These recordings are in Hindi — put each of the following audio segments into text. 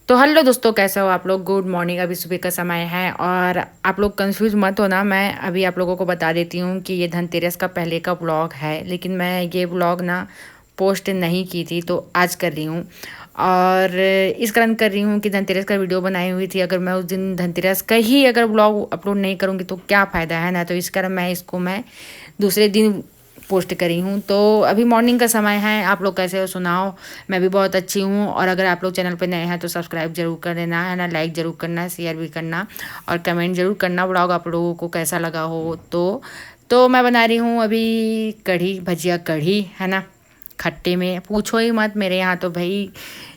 तो हेलो दोस्तों, कैसे हो आप लोग। Good morning. अभी सुबह का समय है और आप लोग कंफ्यूज मत होना। मैं अभी आप लोगों को बता देती हूँ कि ये धनतेरस का पहले का व्लॉग है, लेकिन मैं ये व्लॉग ना पोस्ट नहीं की थी तो आज कर रही हूँ। और इस कारण कर रही हूँ कि धनतेरस का वीडियो बनाई हुई थी। अगर मैं उस दिन धनतेरस का ही अगर व्लॉग अपलोड नहीं करूँगी तो क्या फ़ायदा है ना। तो इस कारण मैं दूसरे दिन पोस्ट करी हूँ। तो अभी मॉर्निंग का समय है। आप लोग कैसे हो सुनाओ। मैं भी बहुत अच्छी हूँ। और अगर आप लोग चैनल पे नए हैं तो सब्सक्राइब जरूर कर देना है ना, लाइक ज़रूर करना, शेयर भी करना और कमेंट ज़रूर करना व्लॉग आप लोगों को कैसा लगा हो। तो मैं बना रही हूँ अभी कढ़ी भजिया, कढ़ी है ना। खट्टे में पूछो ही मत, मेरे यहाँ तो भाई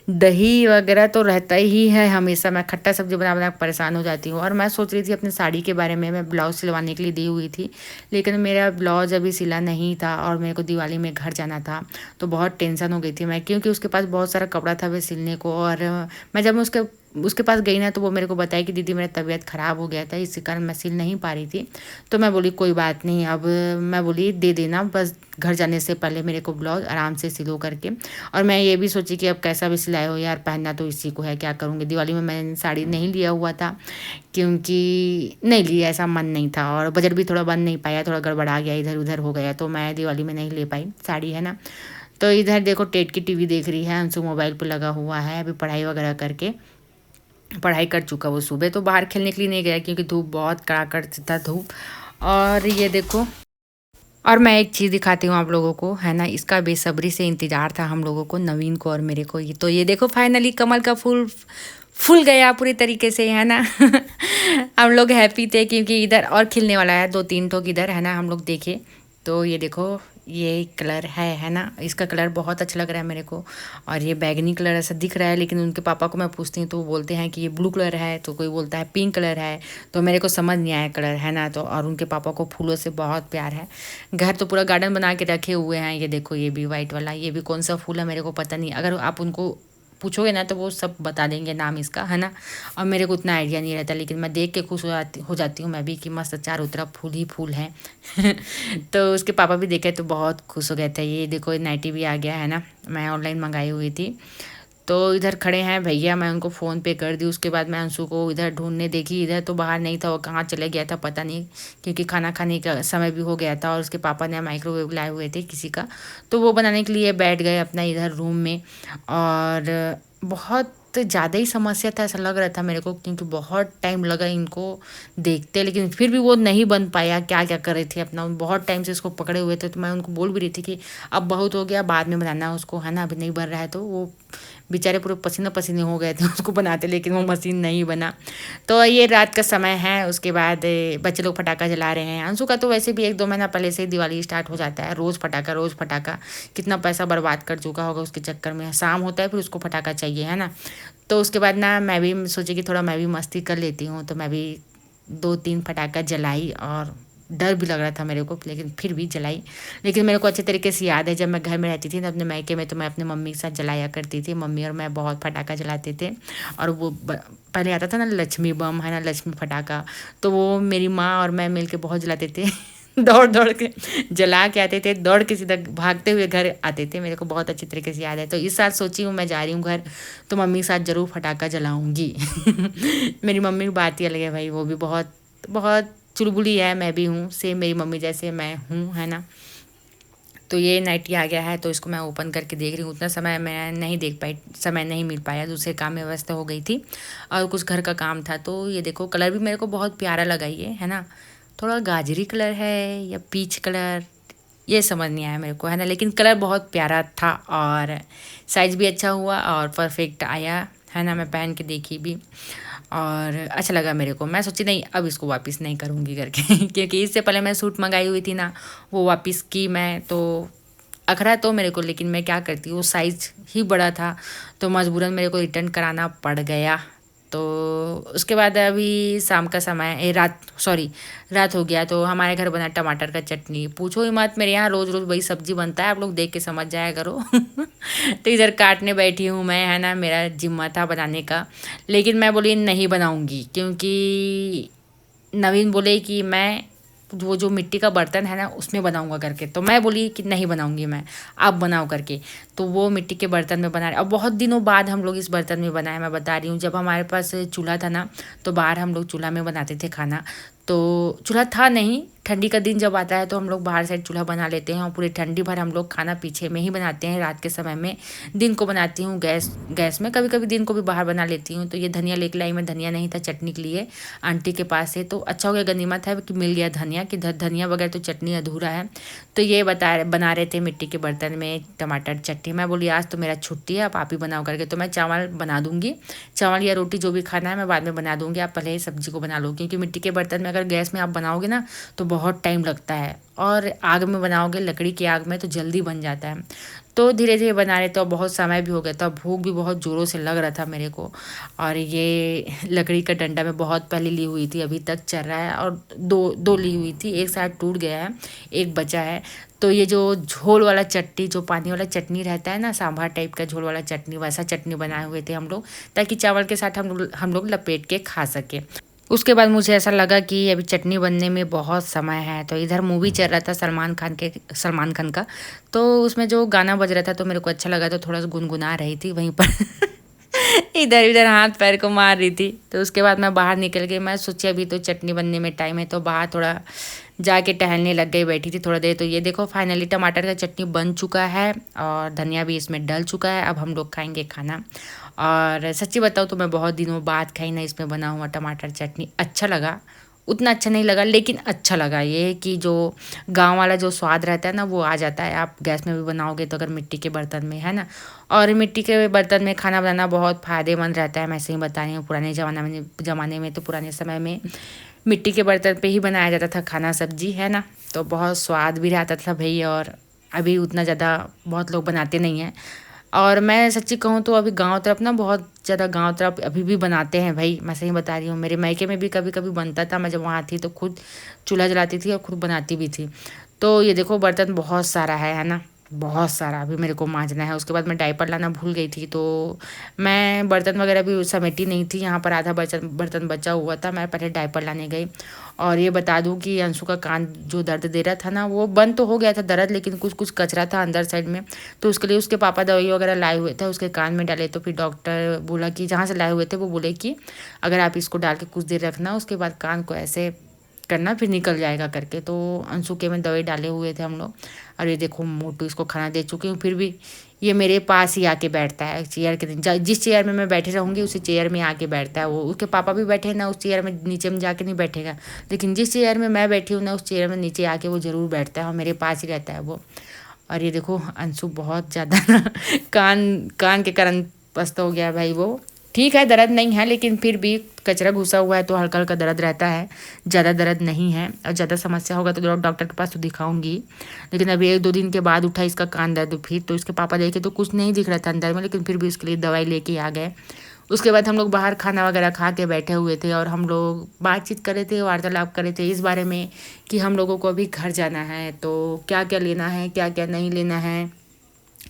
दही वगैरह तो रहता ही है हमेशा। मैं खट्टा सब्जी बना बना के परेशान हो जाती हूँ। और मैं सोच रही थी अपनी साड़ी के बारे में, मैं ब्लाउज सिलवाने के लिए दी हुई थी, लेकिन मेरा ब्लाउज अभी सिला नहीं था और मेरे को दिवाली में घर जाना था। तो बहुत टेंशन हो गई थी मैं, क्योंकि उसके पास बहुत सारा कपड़ा था वे सिलने को। और मैं जब उसके उसके पास गई ना तो वो मेरे को बताया कि दीदी मेरा तबीयत ख़राब हो गया था, इसी कारण मैं सिल नहीं पा रही थी। तो मैं बोली कोई बात नहीं। अब मैं बोली दे देना, बस घर जाने से पहले मेरे को ब्लाउज आराम से सिलो करके। और मैं ये भी सोची कि अब कैसा भी सिलाए हो यार, पहनना तो इसी को है, क्या करूँगी। दिवाली में मैंने साड़ी नहीं लिया हुआ था, क्योंकि नहीं लिया, ऐसा मन नहीं था और बजट भी थोड़ा बन नहीं पाया, थोड़ा गड़बड़ा गया, इधर उधर हो गया, तो मैं दिवाली में नहीं ले पाई साड़ी है ना। तो इधर देखो टेट की टीवी देख रही है, अंशु मोबाइल पे लगा हुआ है अभी पढ़ाई वगैरह करके। पढ़ाई कर चुका वो, सुबह तो बाहर खेलने के लिए नहीं गया क्योंकि धूप बहुत कड़ाकड़ था धूप। और ये देखो, और मैं एक चीज़ दिखाती हूँ आप लोगों को है ना। इसका बेसब्री से इंतज़ार था हम लोगों को, नवीन को और मेरे को। ये देखो फाइनली कमल का फूल फूल गया पूरी तरीके से है ना। हम लोग हैप्पी थे क्योंकि इधर और खिलने वाला है, दो तीन ठोक इधर है ना, हम लोग देखे। तो ये देखो, ये कलर है ना। इसका कलर बहुत अच्छा लग रहा है मेरे को। और ये बैगनी कलर ऐसा दिख रहा है, लेकिन उनके पापा को मैं पूछती हूँ तो वो बोलते हैं कि ये ब्लू कलर है, तो कोई बोलता है पिंक कलर है। तो मेरे को समझ नहीं आया कलर है ना। तो और उनके पापा को फूलों से बहुत प्यार है। घर तो पूरा गार्डन बना के रखे हुए हैं। ये देखो, ये भी वाइट वाला, ये भी कौन सा फूल है मेरे को पता नहीं। अगर आप उनको पूछोगे ना तो वो सब बता देंगे नाम इसका है ना। और मेरे को उतना आइडिया नहीं रहता, लेकिन मैं देख के खुश हो जाती हूँ मैं भी कि मस्त चारों तरफ फूल ही फूल हैं। तो उसके पापा भी देखे तो बहुत खुश हो गए थे। ये देखो, नाइटी भी आ गया है ना, मैं ऑनलाइन मंगाई हुई थी। तो इधर खड़े हैं भैया, मैं उनको फ़ोन पे कर दी। उसके बाद मैं अंशु को इधर ढूंढने देखी, इधर तो बाहर नहीं था, वो कहाँ चले गया था पता नहीं, क्योंकि खाना खाने का समय भी हो गया था। और उसके पापा ने माइक्रोवेव लाए हुए थे किसी का, तो वो बनाने के लिए बैठ गए अपना इधर रूम में। और बहुत ज़्यादा ही समस्या था ऐसा लग रहा था मेरे को, क्योंकि बहुत टाइम लगा इनको देखते, लेकिन फिर भी वो नहीं बन पाया। क्या क्या कर रहे थे अपना, बहुत टाइम से इसको पकड़े हुए थे। तो मैं उनको बोल भी रही थी कि अब बहुत हो गया, बाद में बनाना उसको है ना, अभी नहीं बन रहा है। तो वो बेचारे पूरे पसीना पसीने हो गए थे उसको बनाते, लेकिन वो मशीन नहीं बना। तो ये रात का समय है। उसके बाद बच्चे लोग पटाखा जला रहे हैं। अंशु का तो वैसे भी 1-2 महीना पहले से ही दिवाली स्टार्ट हो जाता है, रोज़ पटाखा रोज़ पटाखा। कितना पैसा बर्बाद कर चुका होगा उसके चक्कर में। शाम होता है फिर उसको पटाखा चाहिए है ना। तो उसके बाद ना मैं भी सोची कि थोड़ा मैं भी मस्ती कर लेती हूँ, तो मैं भी 2-3 पटाखा जलाई। और डर भी लग रहा था मेरे को, लेकिन फिर भी जलाई। लेकिन मेरे को अच्छे तरीके से याद है, जब मैं घर में रहती थी ना अपने मायके में, तो मैं अपने मम्मी के साथ जलाया करती थी। मम्मी और मैं बहुत पटाखा जलाते थे। और वो पहले आता था ना लक्ष्मी बम है ना, लक्ष्मी पटाखा। तो वो मेरी माँ और मैं मिल के बहुत जलाते थे। दौड़ दौड़ के जला के आते थे, दौड़ के सीधा भागते हुए घर आते थे। मेरे को बहुत अच्छी तरीके से याद है। तो इस साल सोची हूँ मैं जा रही हूँ घर, तो मम्मी के साथ ज़रूर पटाखा जलाऊंगी। मेरी मम्मी की बात ही अलग है भाई, वो भी बहुत बहुत चुलबुली है। मैं भी हूँ सेम, मेरी मम्मी जैसे मैं हूँ है ना। तो ये नाइटी आ गया है, तो इसको मैं ओपन करके देख रही हूँ। उतना समय मैं नहीं देख पाई, समय नहीं मिल पाया, दूसरे काम में व्यस्त हो गई थी और कुछ घर का काम था। तो ये देखो, कलर भी मेरे को बहुत प्यारा लगा ये है ना। थोड़ा गाजरी कलर है या पीच कलर, ये समझ नहीं आया मेरे को है ना, लेकिन कलर बहुत प्यारा था। और साइज़ भी अच्छा हुआ और परफेक्ट आया है ना। मैं पहन के देखी भी और अच्छा लगा मेरे को। मैं सोची नहीं, अब इसको वापस नहीं करूँगी करके। क्योंकि इससे पहले मैं सूट मंगाई हुई थी ना, वो वापस की मैं तो अखरा तो मेरे को, लेकिन मैं क्या करती, वो साइज़ ही बड़ा था, तो मजबूरन मेरे को रिटर्न कराना पड़ गया। तो उसके बाद अभी शाम का समय रात सॉरी रात हो गया, तो हमारे घर बना टमाटर का चटनी। पूछो ही मत, मेरे यहाँ रोज़ रोज़ वही सब्जी बनता है, आप लोग देख के समझ जाया करो। तो इधर काटने बैठी हूँ मैं है ना, मेरा जिम्मा था बनाने का, लेकिन मैं बोली नहीं बनाऊँगी, क्योंकि नवीन बोले कि मैं वो जो मिट्टी का बर्तन है ना उसमें बनाऊंगा करके। तो मैं बोली कि नहीं बनाऊंगी मैं, आप बनाओ करके। तो वो मिट्टी के बर्तन में बना रहे। और बहुत दिनों बाद हम लोग इस बर्तन में बनाए, मैं बता रही हूँ। जब हमारे पास चूल्हा था ना तो बाहर हम लोग चूल्हा में बनाते थे खाना। तो चूल्हा था नहीं, ठंडी का दिन जब आता है तो हम लोग बाहर साइड चूल्हा बना लेते हैं और पूरी ठंडी भर हम लोग खाना पीछे में ही बनाते हैं रात के समय में। दिन को बनाती हूँ गैस में, कभी कभी दिन को भी बाहर बना लेती हूँ। तो ये धनिया लेके लाई मैं, धनिया नहीं था चटनी के लिए आंटी के पास से। तो अच्छा हो गया, गनीमत है कि मिल गया धनिया, कि धनिया बगैर तो चटनी अधूरा है। तो ये बना रहे थे मिट्टी के बर्तन में टमाटर चटनी। मैं बोली आज तो मेरा छुट्टी है, आप ही बनाओ करके। तो मैं चावल बना दूंगी, चावल या रोटी जो भी खाना है मैं बाद में बना दूंगी, आप पहले ही सब्जी को बना लो। क्योंकि मिट्टी के बर्तन में अगर गैस में आप बनाओगे ना तो बहुत टाइम लगता है, और आग में बनाओगे लकड़ी की आग में तो जल्दी बन जाता है। तो धीरे धीरे बना रहे थे और बहुत समय भी हो गया था, भूख भी बहुत ज़ोरों से लग रहा था मेरे को। और ये लकड़ी का डंडा मैं बहुत पहले ली हुई थी, अभी तक चल रहा है। और दो दो ली हुई थी, एक साइड टूट गया है, एक बचा है। तो ये जो झोल वाला चटनी, जो पानी वाला चटनी रहता है ना, सांभर टाइप का झोल वाला चटनी, वैसा चटनी बनाए हुए थे हम लोग, ताकि चावल के साथ हम लोग लपेट के खा सके। उसके बाद मुझे ऐसा लगा कि अभी चटनी बनने में बहुत समय है। तो इधर मूवी चल रहा था सलमान खान का। तो उसमें जो गाना बज रहा था तो मेरे को अच्छा लगा, तो थोड़ा सा गुनगुना रही थी वहीं पर इधर उधर हाथ पैर को मार रही थी। तो उसके बाद मैं बाहर निकल गई, मैं सोची अभी तो चटनी बनने में टाइम है, तो बाहर थोड़ा जाके टहलने लग गई, बैठी थी थोड़ा देर। तो ये देखो फाइनली टमाटर का चटनी बन चुका है और धनिया भी इसमें डल चुका है। अब हम लोग खाएंगे खाना। और सच्ची बताऊँ तो मैं बहुत दिनों बाद खाई ना इसमें बना हुआ टमाटर चटनी। अच्छा लगा, उतना अच्छा नहीं लगा लेकिन अच्छा लगा। ये है कि जो गांव वाला जो स्वाद रहता है ना वो आ जाता है, आप गैस में भी बनाओगे तो, अगर मिट्टी के बर्तन में, है ना। और मिट्टी के बर्तन में खाना बनाना बहुत फ़ायदेमंद रहता है। मैं सही बता रही हूँ, पुराने ज़माने में तो पुराने समय में मिट्टी के बर्तन पे ही बनाया जाता था खाना सब्जी, है ना। तो बहुत स्वाद भी रहता था भाई। और अभी उतना ज़्यादा बहुत लोग बनाते नहीं हैं। और मैं सच्ची कहूँ तो अभी गांव तरफ ना बहुत ज़्यादा, गांव तरफ अभी भी बनाते हैं भाई, मैं सही बता रही हूँ। मेरे मायके में भी कभी कभी बनता था, मैं जब वहाँ थी तो खुद चूल्हा जलाती थी और खुद बनाती भी थी। तो ये देखो बर्तन बहुत सारा है ना, बहुत सारा अभी मेरे को मांजना है। उसके बाद मैं डायपर लाना भूल गई थी, तो मैं बर्तन वगैरह भी समेटी नहीं थी। यहाँ पर आधा बर्तन बर्तन बचा हुआ था, मैं पहले डायपर लाने गई। और ये बता दूं कि अंशु का कान जो दर्द दे रहा था ना, वो बंद तो हो गया था दर्द, लेकिन कुछ कुछ कचरा था अंदर साइड में। तो उसके लिए उसके पापा दवाई वगैरह लाए हुए थे, उसके कान में डाले। तो फिर डॉक्टर बोला कि जहाँ से लाए हुए थे वो बोले कि अगर आप इसको डाल के कुछ देर रखना, उसके बाद कान को ऐसे करना, फिर निकल जाएगा करके। तो अंशु के में दवाई डाले हुए थे हम लोग। और ये देखो मोटू इसको खाना दे चुकी हूँ, फिर भी ये मेरे पास ही आके बैठता है चेयर के दिन। जिस चेयर में मैं बैठी रहूँगी उसी चेयर में आके बैठता है वो। उसके पापा भी बैठे ना उस चेयर में, नीचे में जाके नहीं बैठेगा। लेकिन जिस चेयर में मैं बैठी हूँ ना उस चेयर में नीचे आके वो ज़रूर बैठता है और मेरे पास ही रहता है वो। और ये देखो अंशु बहुत ज़्यादा ना कान कान के कारण पस्त हो गया भाई वो। ठीक है दर्द नहीं है, लेकिन फिर भी कचरा घुसा हुआ है तो हल्का हल्का दर्द रहता है, ज़्यादा दर्द नहीं है। और ज़्यादा समस्या होगा तो डॉक्टर के पास तो दिखाऊंगी। लेकिन अभी 1-2 दिन के बाद उठा इसका कान दर्द फिर। तो इसके पापा देखे तो कुछ नहीं दिख रहा था अंदर में, लेकिन फिर भी उसके लिए दवाई लेके आ गए। उसके बाद हम लोग बाहर खाना वगैरह खा के बैठे हुए थे और हम लोग बातचीत कर रहे थे, वार्तालाप कर रहे थे इस बारे में कि हम लोगों को अभी घर जाना है, तो क्या क्या लेना है, क्या क्या नहीं लेना है,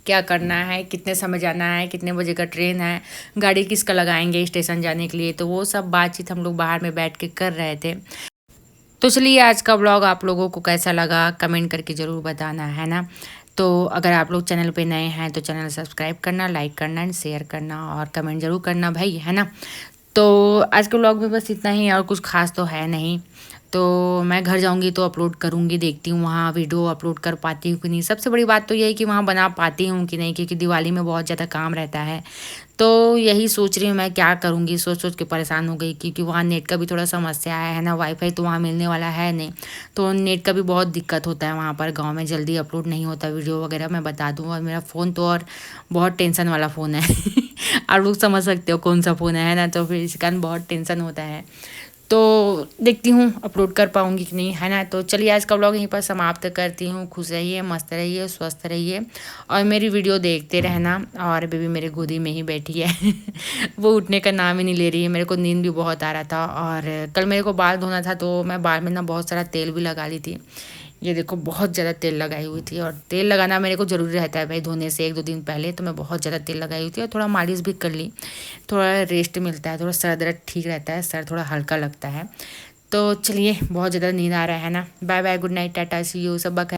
क्या करना है, कितने समय जाना है, कितने बजे का ट्रेन है, गाड़ी किसका लगाएंगे स्टेशन जाने के लिए। तो वो सब बातचीत हम लोग बाहर में बैठ के कर रहे थे। तो चलिए आज का व्लॉग आप लोगों को कैसा लगा कमेंट करके ज़रूर बताना, है ना। तो अगर आप लोग चैनल पे नए हैं तो चैनल सब्सक्राइब करना, लाइक करना एंड शेयर करना और कमेंट ज़रूर करना भाई, है ना। तो आज के व्लॉग में बस इतना ही, और कुछ खास तो है नहीं। तो मैं घर जाऊंगी तो अपलोड करूंगी, देखती हूँ वहाँ वीडियो अपलोड कर पाती हूँ कि नहीं। सबसे बड़ी बात तो यही कि वहाँ बना पाती हूँ कि नहीं, क्योंकि दिवाली में बहुत ज़्यादा काम रहता है। तो यही सोच रही हूँ मैं क्या करूँगी, सोच सोच के परेशान हो गई। क्योंकि वहाँ नेट का भी थोड़ा समस्या है ना, वाईफाई तो वहाँ मिलने वाला है नहीं। तो नेट का भी बहुत दिक्कत होता है वहाँ पर, गाँव में जल्दी अपलोड नहीं होता वीडियो वगैरह, मैं बता दूँ। और मेरा फ़ोन तो और बहुत टेंशन वाला फ़ोन है आप लोग समझ सकते हो कौन सा फ़ोन है ना। तो फिर इस कारण बहुत टेंशन होता है। तो देखती हूँ अपलोड कर पाऊँगी कि नहीं, है ना। तो चलिए आज का व्लॉग यहीं पर समाप्त करती हूँ। खुश रहिए, मस्त रहिए, स्वस्थ रहिए और मेरी वीडियो देखते रहना। और बेबी मेरे गोदी में ही बैठी है वो उठने का नाम ही नहीं ले रही है। मेरे को नींद भी बहुत आ रहा था। और कल मेरे को बाल धोना था तो मैं बाल में ना बहुत सारा तेल भी लगा ली थी। ये देखो बहुत ज़्यादा तेल लगाई हुई थी। और तेल लगाना मेरे को ज़रूरी रहता है भाई, धोने से 1-2 दिन पहले तो मैं बहुत ज़्यादा तेल लगाई हुई थी। और थोड़ा मालिश भी कर ली, थोड़ा रेस्ट मिलता है, थोड़ा सर दर्द ठीक रहता है, सर थोड़ा हल्का लगता है। तो चलिए, बहुत ज़्यादा नींद आ रहा है ना। Bye bye, good night, tata, see you, सब।